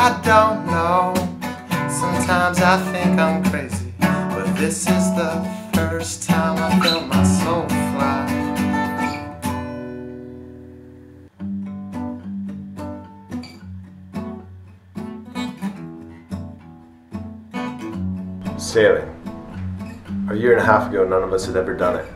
I don't know. Sometimes I think I'm crazy, but this is the first time I felt my soul fly. Sailing. A year and a half ago, none of us had ever done it.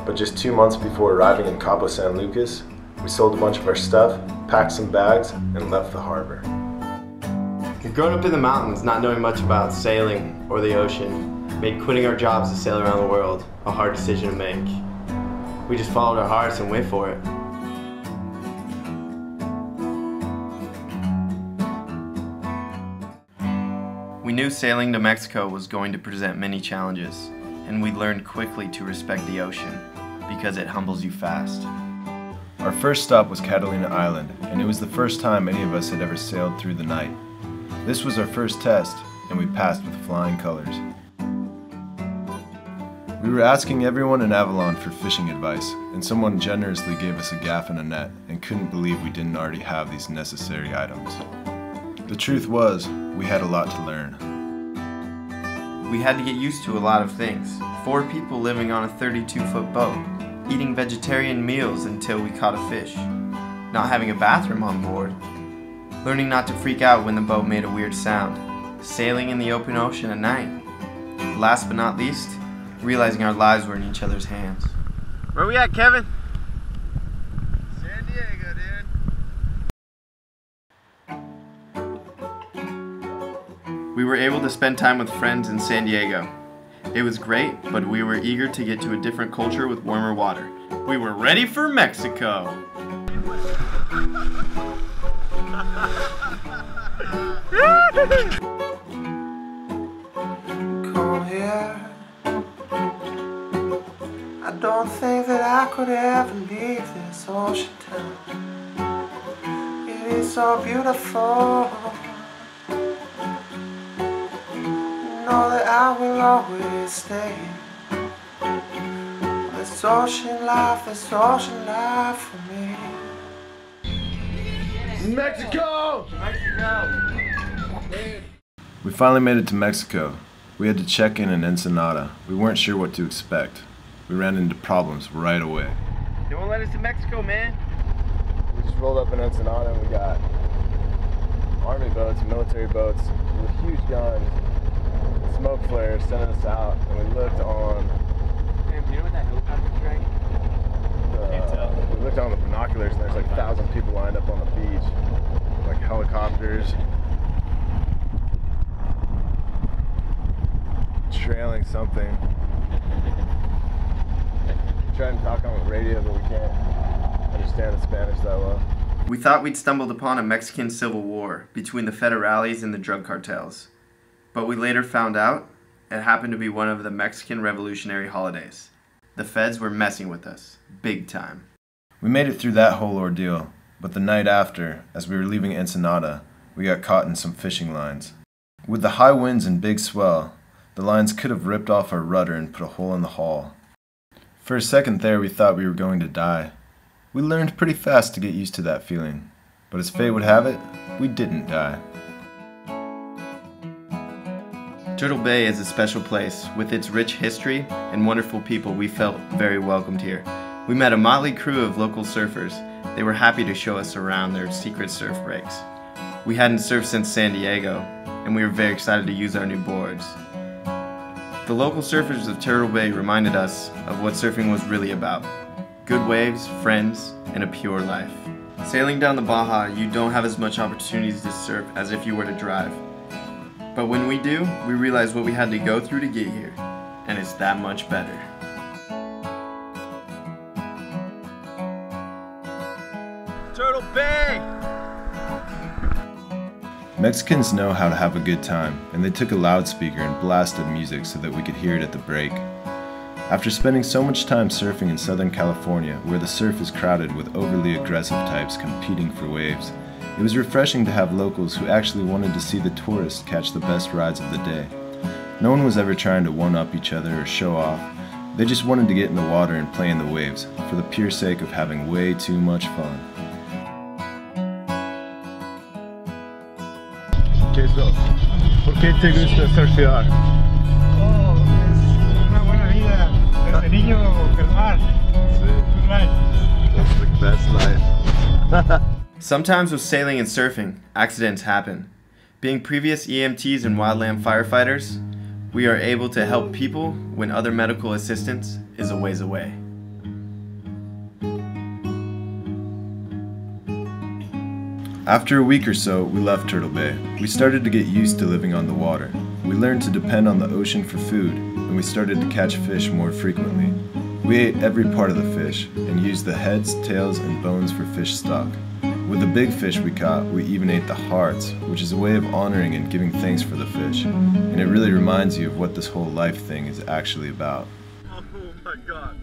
But just 2 months before arriving in Cabo San Lucas, we sold a bunch of our stuff, packed some bags, and left the harbor. Growing up in the mountains, not knowing much about sailing or the ocean, made quitting our jobs to sail around the world a hard decision to make. We just followed our hearts and went for it. We knew sailing to Mexico was going to present many challenges, and we learned quickly to respect the ocean, because it humbles you fast. Our first stop was Catalina Island, and it was the first time any of us had ever sailed through the night. This was our first test, and we passed with flying colors. We were asking everyone in Avalon for fishing advice, and someone generously gave us a gaff and a net, and couldn't believe we didn't already have these necessary items. The truth was, we had a lot to learn. We had to get used to a lot of things. 4 people living on a 32-foot boat, eating vegetarian meals until we caught a fish, not having a bathroom on board, learning not to freak out when the boat made a weird sound, sailing in the open ocean at night. Last but not least, realizing our lives were in each other's hands. Where we at, Kevin? San Diego, dude. We were able to spend time with friends in San Diego. It was great, but we were eager to get to a different culture with warmer water. We were ready for Mexico! Come here. I don't think that I could ever leave this ocean town. It is so beautiful. Know that I will always stay. This ocean life for me. Mexico! We finally made it to Mexico. We had to check in Ensenada. We weren't sure what to expect. We ran into problems right away. They won't let us to Mexico, man. We just rolled up in Ensenada and we got army boats, military boats with huge guns, smoke flares sending us out, and we looked on. Man, do you know what that helicopter's dragging? Can't tell. We looked on the binoculars and there's like 1,000 people lined up on the beach, like helicopters, trailing something. We tried to talk on the radio, but we can't understand the Spanish that well. We thought we'd stumbled upon a Mexican civil war between the federales and the drug cartels. But we later found out it happened to be one of the Mexican revolutionary holidays. The feds were messing with us, big time. We made it through that whole ordeal, but the night after, as we were leaving Ensenada, we got caught in some fishing lines. With the high winds and big swell, the lines could have ripped off our rudder and put a hole in the hull. For a second there, we thought we were going to die. We learned pretty fast to get used to that feeling, but as fate would have it, we didn't die. Turtle Bay is a special place. With its rich history and wonderful people, we felt very welcomed here. We met a motley crew of local surfers. They were happy to show us around their secret surf breaks. We hadn't surfed since San Diego, and we were very excited to use our new boards. The local surfers of Turtle Bay reminded us of what surfing was really about. Good waves, friends, and a pure life. Sailing down the Baja, you don't have as much opportunities to surf as if you were to drive. But when we do, we realize what we had to go through to get here, and it's that much better. Turtle Bay! Mexicans know how to have a good time, and they took a loudspeaker and blasted music so that we could hear it at the break. After spending so much time surfing in Southern California, where the surf is crowded with overly aggressive types competing for waves, it was refreshing to have locals who actually wanted to see the tourists catch the best rides of the day. No one was ever trying to one-up each other or show off. They just wanted to get in the water and play in the waves, for the pure sake of having way too much fun. ¿Qué es eso? ¿Por qué te gusta surfear? Oh, es una buena vida. Desde niño, calmar. Good life. That's the best life. Sometimes with sailing and surfing, accidents happen. Being previous EMTs and wildland firefighters, we are able to help people when other medical assistance is a ways away. After a week or so, we left Turtle Bay. We started to get used to living on the water. We learned to depend on the ocean for food, and we started to catch fish more frequently. We ate every part of the fish, and used the heads, tails, and bones for fish stock. With the big fish we caught, we even ate the hearts, which is a way of honoring and giving thanks for the fish. And it really reminds you of what this whole life thing is actually about. Oh my god.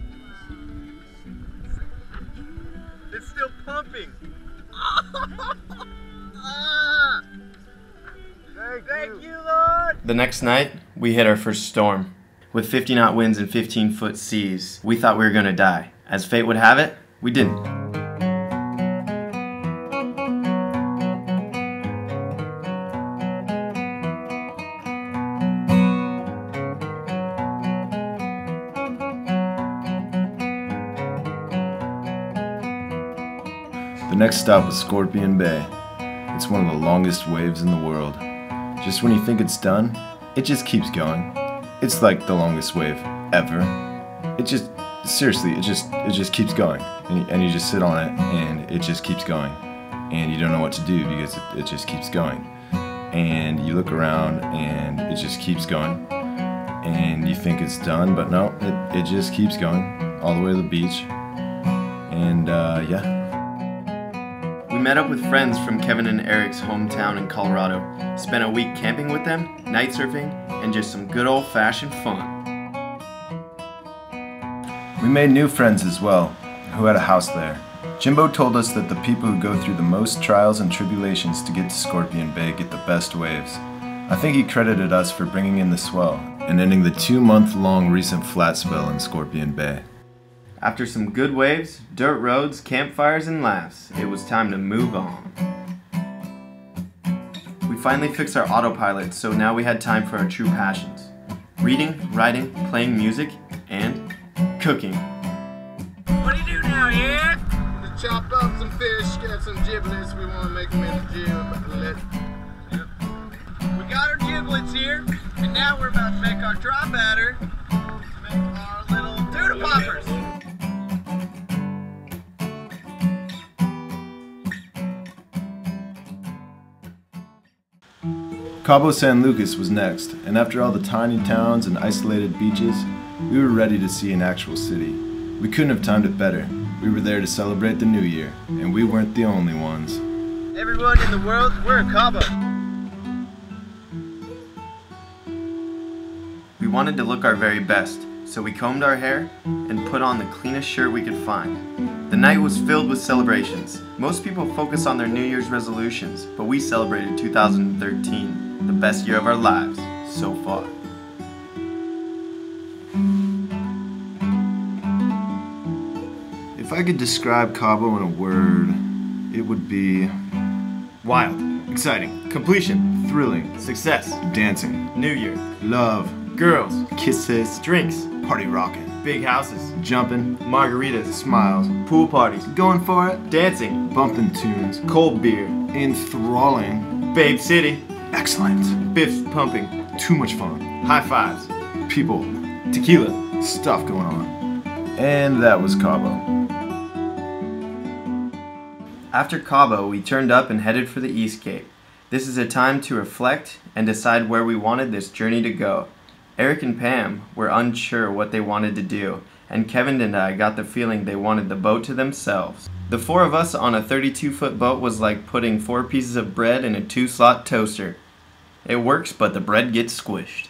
It's still pumping. Thank you, Lord. The next night, we hit our first storm. With 50-knot winds and 15-foot seas, we thought we were gonna die. As fate would have it, we didn't. The next stop was Scorpion Bay. It's one of the longest waves in the world. Just when you think it's done, it just keeps going. It's like the longest wave ever. Seriously, it just keeps going. And you just sit on it and it just keeps going. And you don't know what to do because it just keeps going. And you look around and it just keeps going. And you think it's done, but no, it just keeps going all the way to the beach. And yeah. We met up with friends from Kevin and Eric's hometown in Colorado, spent a week camping with them, night surfing, and just some good old-fashioned fun. We made new friends as well, who had a house there. Jimbo told us that the people who go through the most trials and tribulations to get to Scorpion Bay get the best waves. I think he credited us for bringing in the swell and ending the 2-month-long recent flat spell in Scorpion Bay. After some good waves, dirt roads, campfires, and laughs, it was time to move on. We finally fixed our autopilot, so now we had time for our true passions. Reading, writing, playing music, and cooking. What do you do now, Ed? To chop up some fish, get some giblets. We want to make them into giblet. We got our giblets here, and now we're about to make our dry batter to make our little doodle poppers. Cabo San Lucas was next, and after all the tiny towns and isolated beaches, we were ready to see an actual city. We couldn't have timed it better. We were there to celebrate the new year, and we weren't the only ones. Everyone in the world, we're in Cabo. We wanted to look our very best, so we combed our hair and put on the cleanest shirt we could find. The night was filled with celebrations. Most people focus on their New Year's resolutions, but we celebrated 2013, the best year of our lives so far. If I could describe Cabo in a word, it would be Wild, exciting, completion, thrilling, success, dancing, New Year, love, girls, kisses, drinks, party rocking, big houses, jumping, margaritas, smiles, pool parties, going for it, dancing, bumping tunes, cold beer, enthralling, Babe City, excellent, biffs pumping, too much fun, high fives, people, tequila, stuff going on. And that was Cabo. After Cabo, we turned up and headed for the East Cape. This is a time to reflect and decide where we wanted this journey to go. Eric and Pam were unsure what they wanted to do, and Kevin and I got the feeling they wanted the boat to themselves. The four of us on a 32-foot boat was like putting 4 pieces of bread in a 2-slot toaster. It works, but the bread gets squished.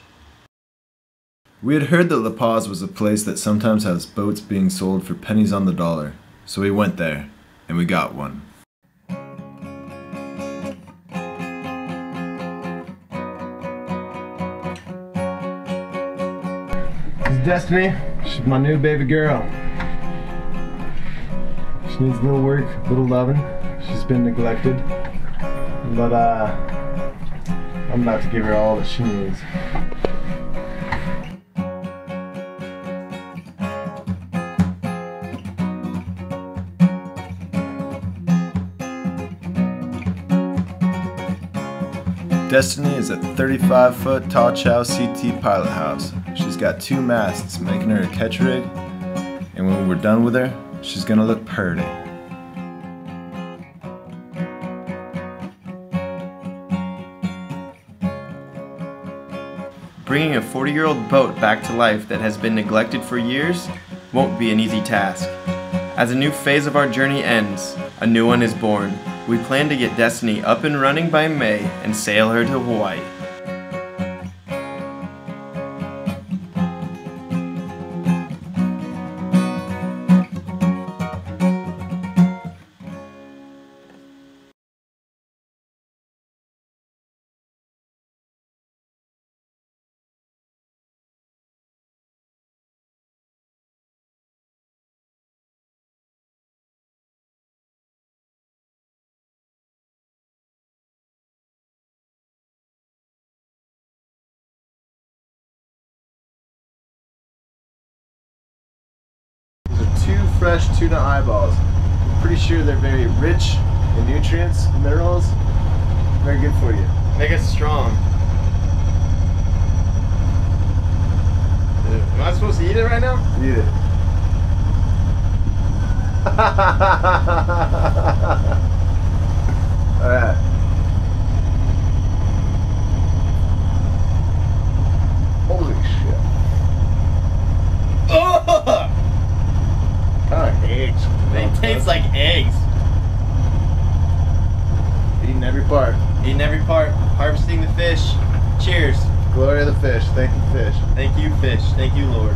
We had heard that La Paz was a place that sometimes has boats being sold for pennies on the dollar, so we went there, and we got one. This is Destiny. She's my new baby girl. She needs a little work, a little loving. She's been neglected. But I'm about to give her all that she needs. Destiny is a 35-foot tall chow CT pilot house. She's got 2 masts, making her a catch rig, and when we're done with her, she's gonna look purty. Bringing a 40-year-old boat back to life that has been neglected for years won't be an easy task. As a new phase of our journey ends, a new one is born. We plan to get Destiny up and running by May and sail her to Hawaii. These are 2 fresh tuna eyeballs. I'm pretty sure they're very rich in nutrients, minerals, very good for you. Make us strong. Am I supposed to eat it right now? Eat it. Alright. Holy shit. Oh! Kind of eggs. They taste like eggs. Eating every part. Eating every part, harvesting the fish. Cheers. Glory of the fish. Thank you, fish. Thank you, fish. Thank you, Lord.